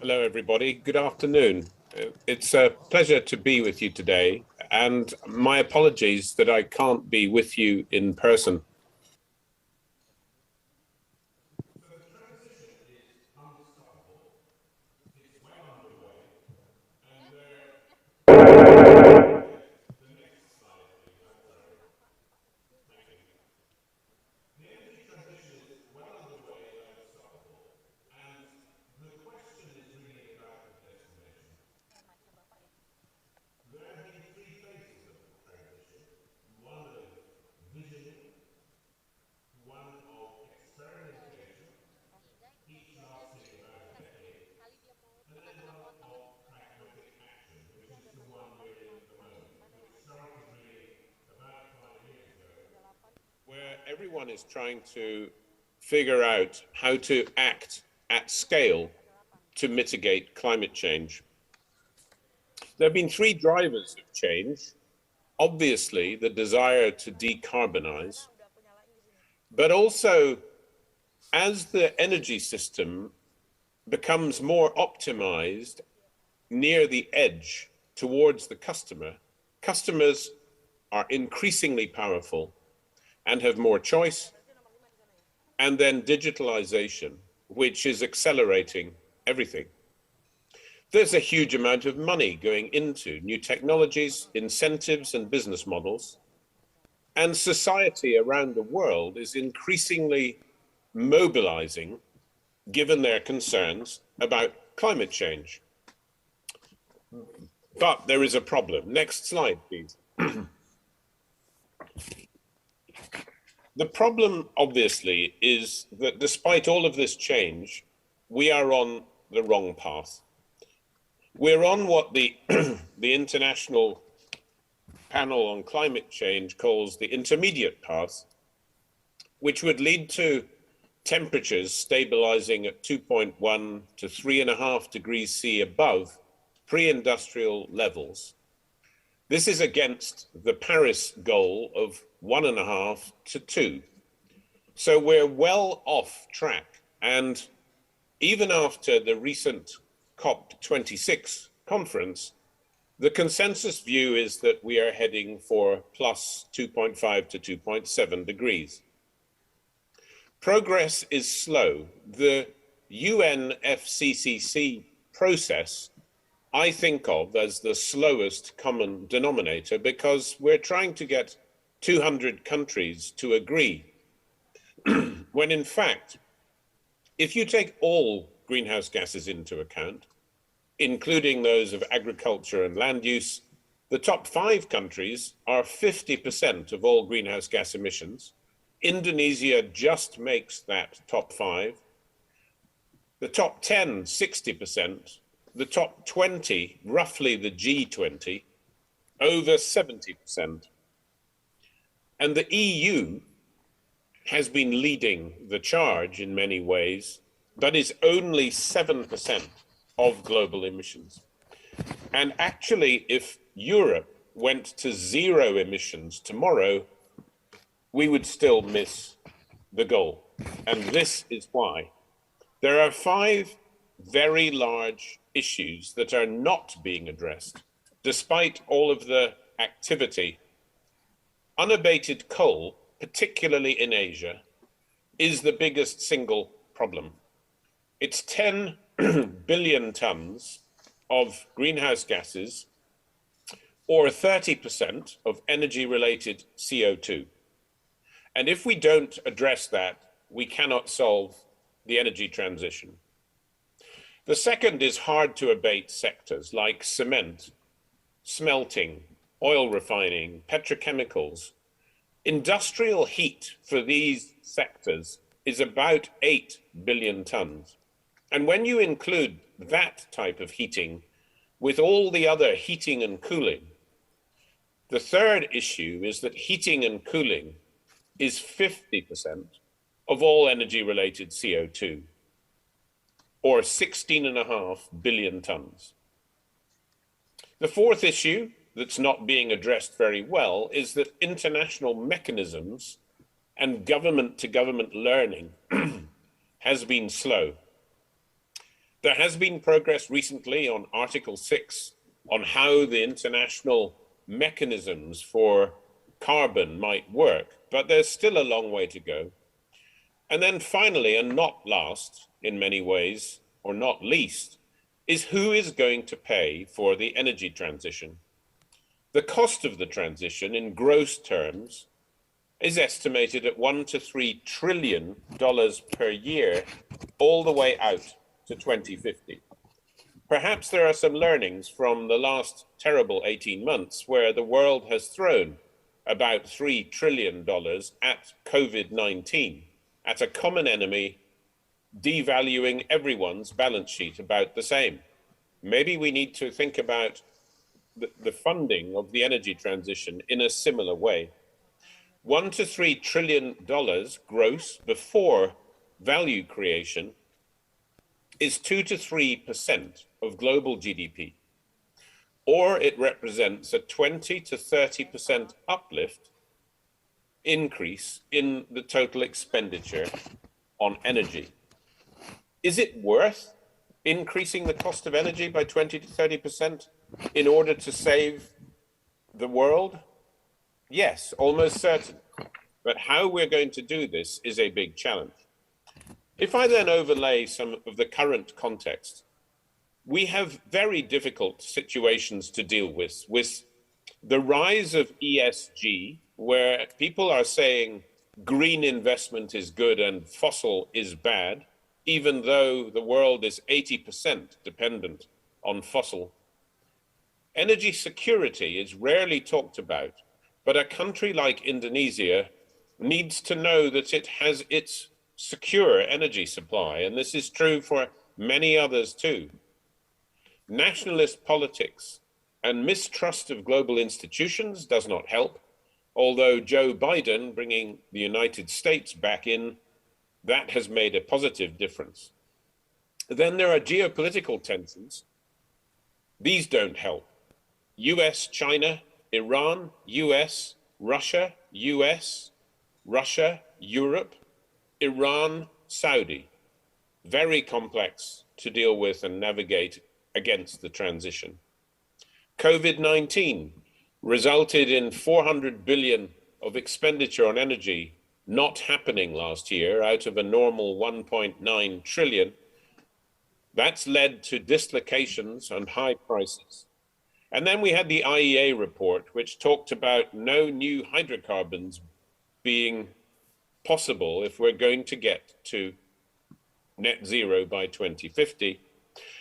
Hello, everybody. Good afternoon. It's a pleasure to be with you today, and my apologies that I can't be with you in person. Where everyone is trying to figure out how to act at scale to mitigate climate change. There have been three drivers of change. Obviously, the desire to decarbonize, but also as the energy system becomes more optimized near the edge towards the customer, customers are increasingly powerful and have more choice, and then digitalization, which is accelerating everything. There's a huge amount of money going into new technologies, incentives, and business models. And society around the world is increasingly mobilizing, given their concerns about climate change. But there is a problem. Next slide, please. The problem, obviously, is that despite all of this change, we are on the wrong path. We're on what the International Panel on Climate Change calls the intermediate path, which would lead to temperatures stabilizing at 2.1 to 3.5 degrees C above pre-industrial levels. This is against the Paris goal of 1.5 to 2. So we're well off track. And even after the recent COP26 conference, the consensus view is that we are heading for plus 2.5 to 2.7 degrees. Progress is slow. The UNFCCC process I think of as the slowest common denominator because we're trying to get 200 countries to agree. When in fact, if you take all greenhouse gases into account, including those of agriculture and land use, the top 5 countries are 50% of all greenhouse gas emissions. Indonesia just makes that top 5. The top 10, 60%. The top 20, roughly the G20, over 70%. And the EU has been leading the charge in many ways, but is only 7% of global emissions. And actually, if Europe went to zero emissions tomorrow, we would still miss the goal. And this is why. There are 5 very large issues that are not being addressed, despite all of the activity. Unabated coal, particularly in Asia, is the biggest single problem. It's 10 billion tons of greenhouse gases, or 30% of energy-related CO2. And if we don't address that, we cannot solve the energy transition. The second is hard to abate sectors like cement, smelting, oil refining, petrochemicals. Industrial heat for these sectors is about 8 billion tons. And when you include that type of heating with all the other heating and cooling, the third issue is that heating and cooling is 50% of all energy-related CO2. Or 16.5 billion tons. The fourth issue that's not being addressed very well is that international mechanisms and government-to-government learning has been slow. There has been progress recently on Article 6 on how the international mechanisms for carbon might work, but there's still a long way to go. And then finally, and not last in many ways, or not least, is who is going to pay for the energy transition. The cost of the transition in gross terms is estimated at $1 to $3 trillion per year, all the way out to 2050. Perhaps there are some learnings from the last terrible 18 months where the world has thrown about $3 trillion at COVID-19, at a common enemy, devaluing everyone's balance sheet about the same. Maybe we need to think about the funding of the energy transition in a similar way. $1 to $3 trillion gross before value creation is 2 to 3% of global GDP, or it represents a 20 to 30% uplift increase in the total expenditure on energy. Is it worth increasing the cost of energy by 20 to 30% in order to save the world? Yes, almost certain. But how we're going to do this is a big challenge. If I then overlay some of the current context, we have very difficult situations to deal with the rise of ESG, where people are saying green investment is good and fossil is bad, even though the world is 80% dependent on fossil. Energy security is rarely talked about, but a country like Indonesia needs to know that it has its secure energy supply, and this is true for many others too. Nationalist politics and mistrust of global institutions does not help, although Joe Biden bringing the United States back in, that has made a positive difference. Then there are geopolitical tensions. These don't help. US, China, Iran, US, Russia, Europe, Iran, Saudi. Very complex to deal with and navigate against the transition. COVID-19 resulted in 400 billion of expenditure on energy not happening last year out of a normal 1.9 trillion. That's led to dislocations and high prices. And then we had the IEA report, which talked about no new hydrocarbons being possible if we're going to get to net zero by 2050.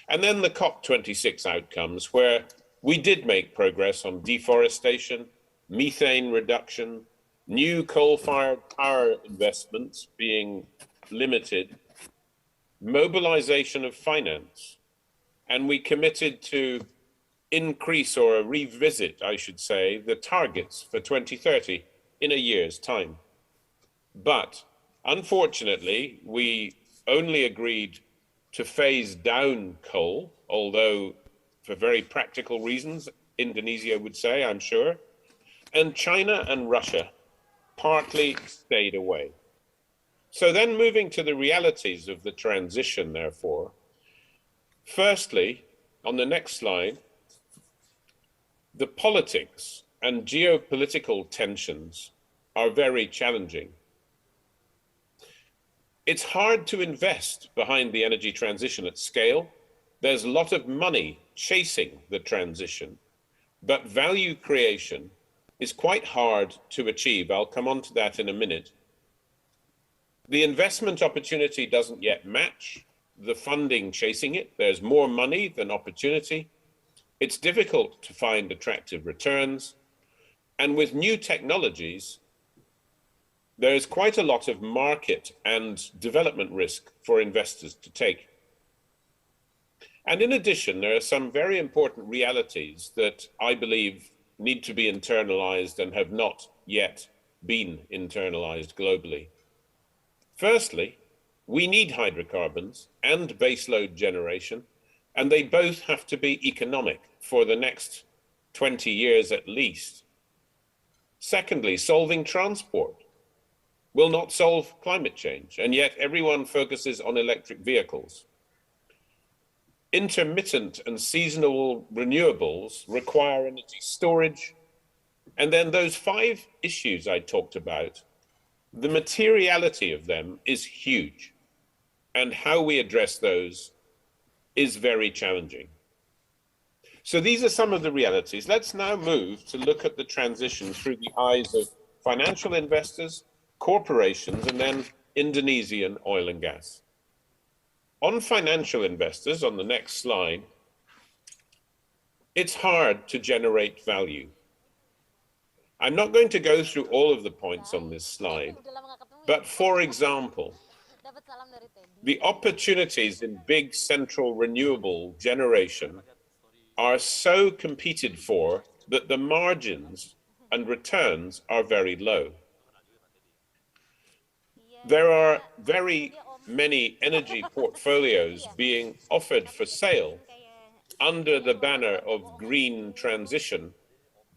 And then the COP26 outcomes, where we did make progress on deforestation, methane reduction, new coal-fired power investments being limited, mobilization of finance, and we committed to increase or revisit, I should say, the targets for 2030 in a year's time. But unfortunately, we only agreed to phase down coal, although for very practical reasons, Indonesia would say, I'm sure, and China and Russia partly stayed away. So then moving to the realities of the transition, therefore, firstly, on the next slide, the politics and geopolitical tensions are very challenging. It's hard to invest behind the energy transition at scale. There's a lot of money chasing the transition, but value creation is quite hard to achieve. I'll come on to that in a minute. The investment opportunity doesn't yet match the funding chasing it. There's more money than opportunity. It's difficult to find attractive returns. And with new technologies, there is quite a lot of market and development risk for investors to take. And in addition, there are some very important realities that I believe need to be internalized and have not yet been internalized globally. Firstly, we need hydrocarbons and baseload generation, and they both have to be economic for the next 20 years at least. Secondly, solving transport will not solve climate change, and yet everyone focuses on electric vehicles. intermittent and seasonal renewables require energy storage. And then those 5 issues I talked about, the materiality of them is huge. And how we address those is very challenging. So these are some of the realities. Let's now move to look at the transition through the eyes of financial investors, corporations, and then Indonesian oil and gas. On financial investors, on the next slide, it's hard to generate value. I'm not going to go through all of the points on this slide, but for example, the opportunities in big central renewable generation are so competed for that the margins and returns are very low. There are very many energy portfolios being offered for sale under the banner of green transition,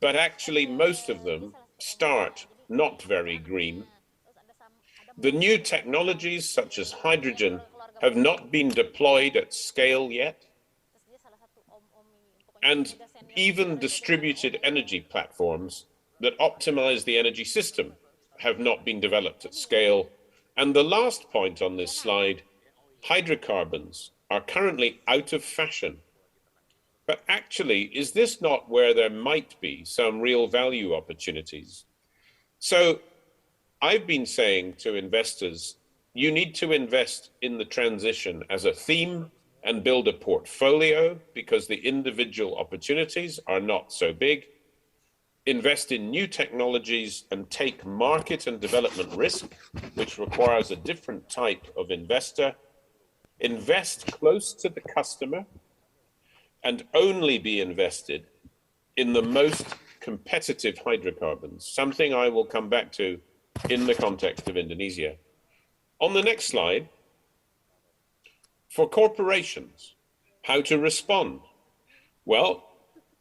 but actually most of them start not very green. The new technologies such as hydrogen have not been deployed at scale yet. And even distributed energy platforms that optimize the energy system have not been developed at scale. And the last point on this slide, hydrocarbons are currently out of fashion. But actually, is this not where there might be some real value opportunities? So I've been saying to investors, you need to invest in the transition as a theme and build a portfolio because the individual opportunities are not so big. Invest in new technologies and take market and development risk, which requires a different type of investor. Invest close to the customer and only be invested in the most competitive hydrocarbons, something I will come back to in the context of Indonesia. On the next slide, for corporations, how to respond? Well,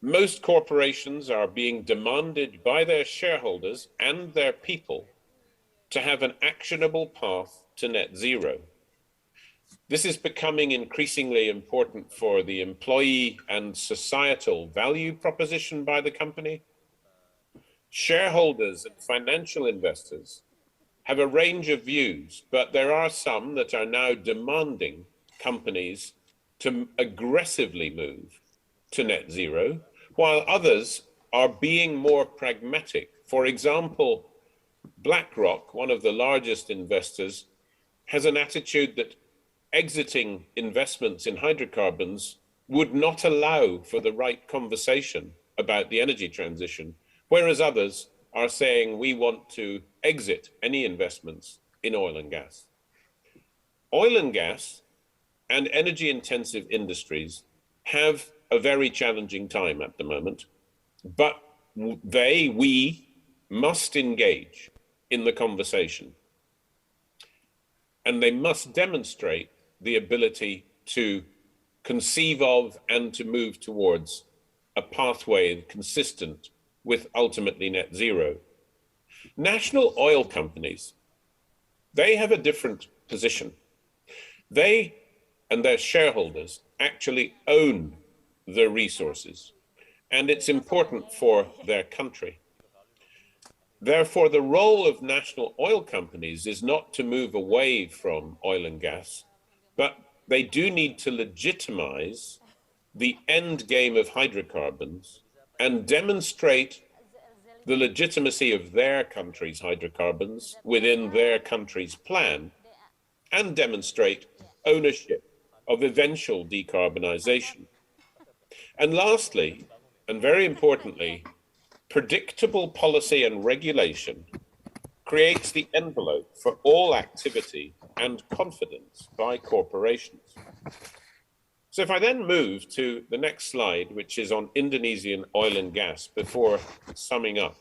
most corporations are being demanded by their shareholders and their people to have an actionable path to net zero. This is becoming increasingly important for the employee and societal value proposition by the company. Shareholders and financial investors have a range of views, but there are some that are now demanding companies to aggressively move to net zero, while others are being more pragmatic. For example, BlackRock, one of the largest investors, has an attitude that exiting investments in hydrocarbons would not allow for the right conversation about the energy transition, whereas others are saying we want to exit any investments in oil and gas. Oil and gas and energy-intensive industries have a very challenging time at the moment, but we must engage in the conversation. And they must demonstrate the ability to conceive of and to move towards a pathway consistent with ultimately net zero. National oil companies, they have a different position. They and their shareholders actually own the resources, and it's important for their country. Therefore, the role of national oil companies is not to move away from oil and gas, but they do need to legitimize the end game of hydrocarbons and demonstrate the legitimacy of their country's hydrocarbons within their country's plan, and demonstrate ownership of eventual decarbonization. And lastly, and very importantly, predictable policy and regulation creates the envelope for all activity and confidence by corporations. So if I then move to the next slide, which is on Indonesian oil and gas, before summing up.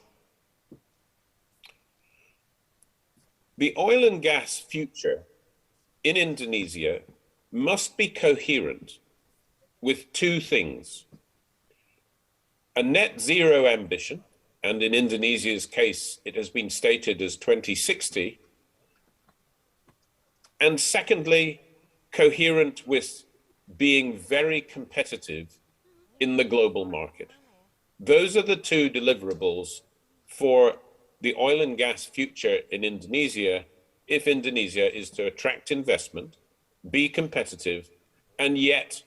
The oil and gas future in Indonesia must be coherent with 2 things: a net zero ambition, and in Indonesia's case, it has been stated as 2060. And secondly, coherent with being very competitive in the global market. Those are the two deliverables for the oil and gas future in Indonesia, if Indonesia is to attract investment, be competitive, and yet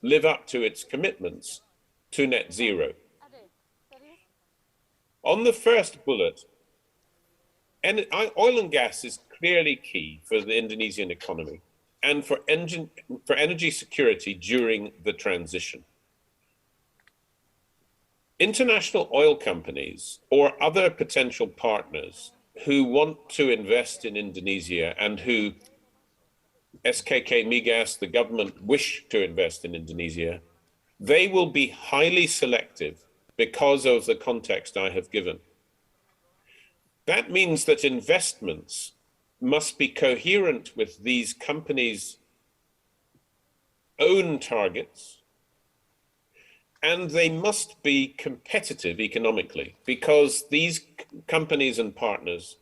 live up to its commitments to net zero. On the first bullet, oil and gas is clearly key for the Indonesian economy and for energy security during the transition. International oil companies or other potential partners who want to invest in Indonesia and who SKK Migas, the government, wish to invest in Indonesia, they will be highly selective because of the context I have given. That means that investments must be coherent with these companies' own targets, and they must be competitive economically, because these companies and partners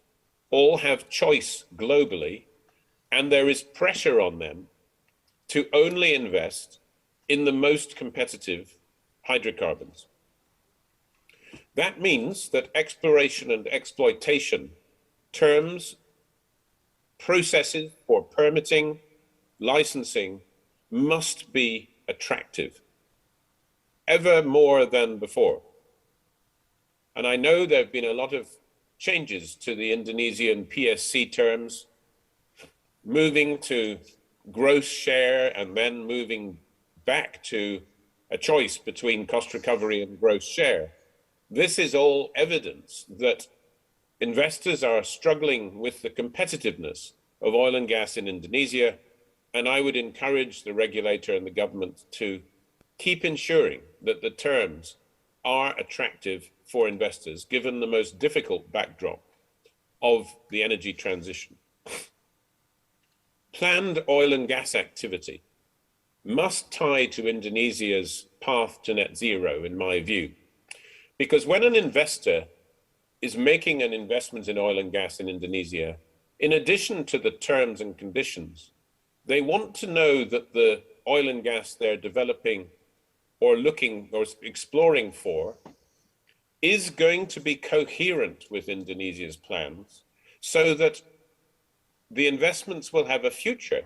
all have choice globally, and there is pressure on them to only invest in the most competitive hydrocarbons. That means that exploration and exploitation terms, processes for permitting, licensing must be attractive, ever more than before. And I know there have been a lot of changes to the Indonesian PSC terms, moving to gross share and then moving back to a choice between cost recovery and gross share. This is all evidence that investors are struggling with the competitiveness of oil and gas in Indonesia, and I would encourage the regulator and the government to keep ensuring that the terms are attractive for investors, given the most difficult backdrop of the energy transition. Planned oil and gas activity must tie to Indonesia's path to net zero, in my view. Because when an investor is making an investment in oil and gas in Indonesia, in addition to the terms and conditions, they want to know that the oil and gas they're developing or looking or exploring for is going to be coherent with Indonesia's plans, so that the investments will have a future.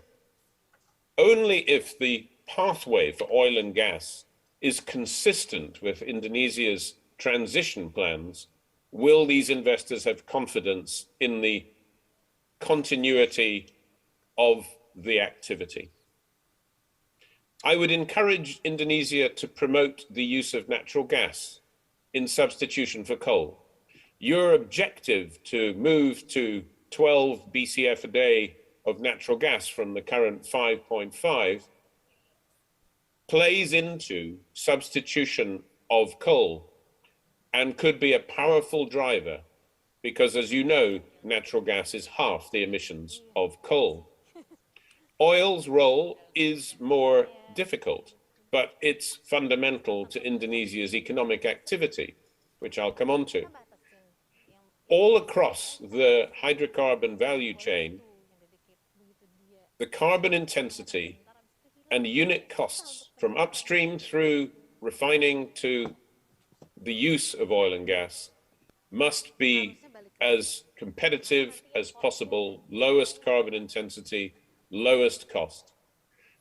Only if the pathway for oil and gas is consistent with Indonesia's transition plans will these investors have confidence in the continuity of the activity. I would encourage Indonesia to promote the use of natural gas in substitution for coal. Your objective to move to 12 BCF a day of natural gas from the current 5.5 plays into substitution of coal and could be a powerful driver, because, as you know, natural gas is half the emissions of coal. Oil's role is more difficult, but it's fundamental to Indonesia's economic activity, which I'll come on to. All across the hydrocarbon value chain, the carbon intensity and unit costs from upstream through refining to the use of oil and gas must be as competitive as possible, lowest carbon intensity, lowest cost.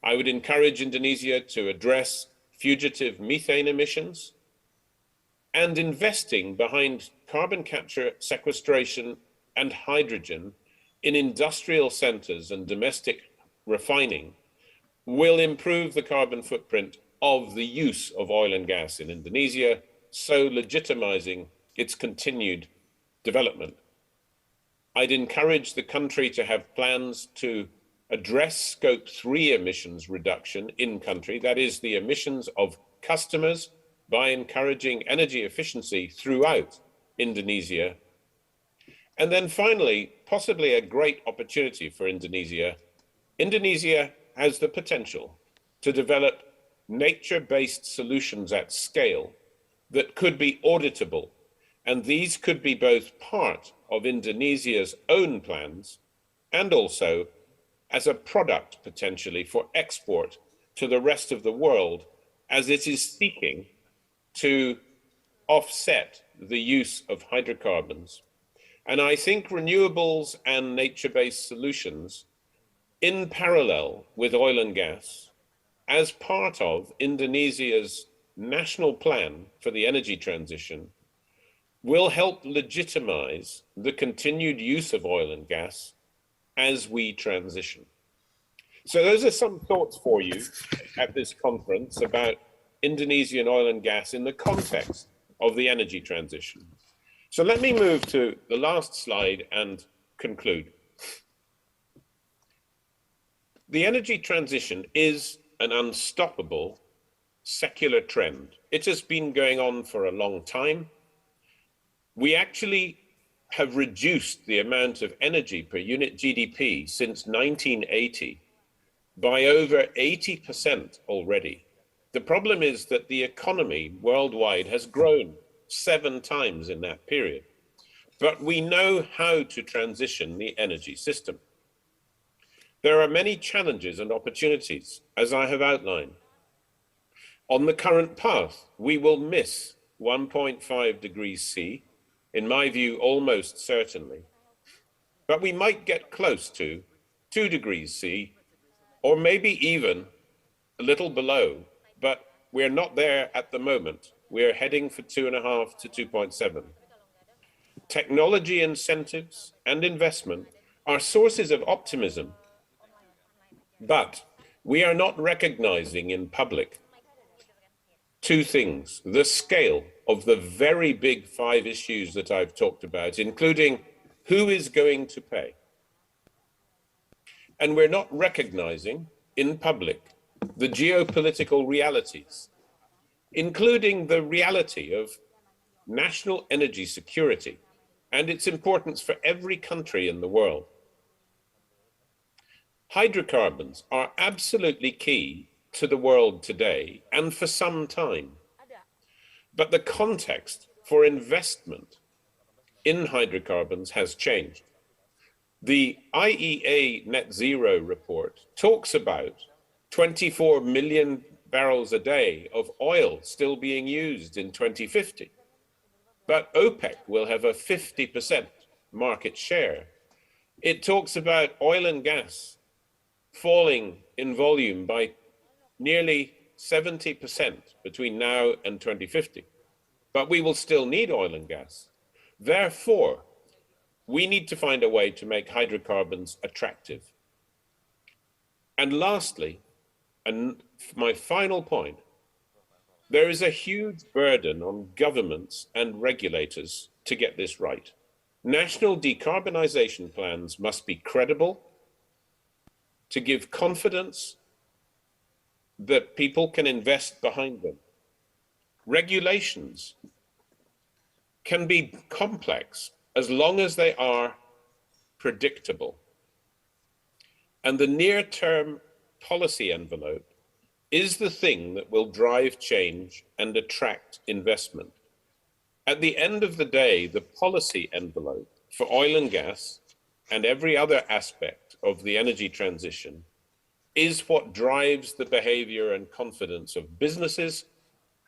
I would encourage Indonesia to address fugitive methane emissions and investing behind carbon capture, sequestration, and hydrogen in industrial centers and domestic refining will improve the carbon footprint of the use of oil and gas in Indonesia, so legitimizing its continued development. I'd encourage the country to have plans to address Scope 3 emissions reduction in country, that is the emissions of customers, by encouraging energy efficiency throughout Indonesia. And then finally, possibly a great opportunity for Indonesia, Indonesia has the potential to develop nature-based solutions at scale that could be auditable, and these could be both part of Indonesia's own plans and also as a product potentially for export to the rest of the world as it is seeking to offset the use of hydrocarbons. And I think renewables and nature-based solutions, in parallel with oil and gas, as part of Indonesia's national plan for the energy transition, will help legitimize the continued use of oil and gas as we transition. So those are some thoughts for you at this conference about Indonesian oil and gas in the context of the energy transition. So let me move to the last slide and conclude. The energy transition is an unstoppable secular trend. It has been going on for a long time. We actually have reduced the amount of energy per unit GDP since 1980 by over 80% already. The problem is that the economy worldwide has grown 7 times in that period. But we know how to transition the energy system. There are many challenges and opportunities, as I have outlined. On the current path, we will miss 1.5 degrees C, in my view, almost certainly. But we might get close to 2 degrees C, or maybe even a little below, but we're not there at the moment. We're heading for 2.5 to 2.7. Technology incentives and investment are sources of optimism, but we are not recognizing in public 2 things: the scale of the very big 5 issues that I've talked about, including who is going to pay. And we're not recognizing in public the geopolitical realities, including the reality of national energy security and its importance for every country in the world. Hydrocarbons are absolutely key to the world today and for some time. But the context for investment in hydrocarbons has changed. The IEA Net Zero report talks about 24 million barrels a day of oil still being used in 2050. But OPEC will have a 50% market share. It talks about oil and gas falling in volume by nearly 70% between now and 2050. But we will still need oil and gas. Therefore, we need to find a way to make hydrocarbons attractive. And lastly, and my final point, there is a huge burden on governments and regulators to get this right. National decarbonization plans must be credible to give confidence that people can invest behind them. Regulations can be complex as long as they are predictable. And the near-term policy envelope is the thing that will drive change and attract investment. At the end of the day, the policy envelope for oil and gas and every other aspect of the energy transition is what drives the behavior and confidence of businesses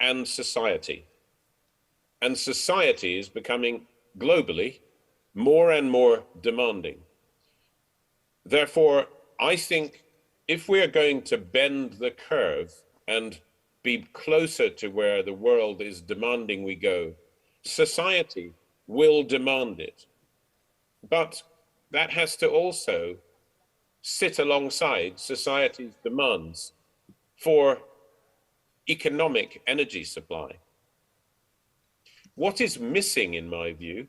and society. And society is becoming globally more and more demanding. Therefore, I think if we are going to bend the curve and be closer to where the world is demanding we go, society will demand it. But that has to also sit alongside society's demands for economic energy supply. What is missing, in my view,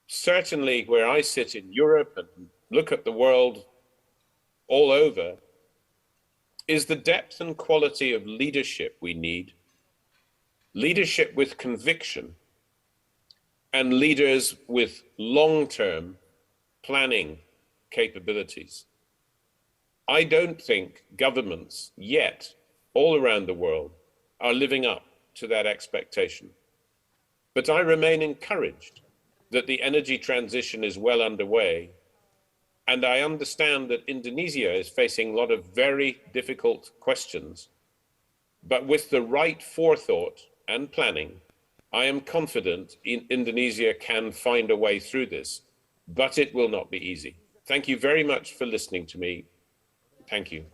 certainly where I sit in Europe and look at the world all over, is the depth and quality of leadership we need. Leadership with conviction and leaders with long-term planning capabilities. I don't think governments yet, all around the world, are living up to that expectation. But I remain encouraged that the energy transition is well underway, And I understand that Indonesia is facing a lot of very difficult questions. But with the right forethought and planning, I am confident Indonesia can find a way through this, but it will not be easy. Thank you very much for listening to me. Thank you.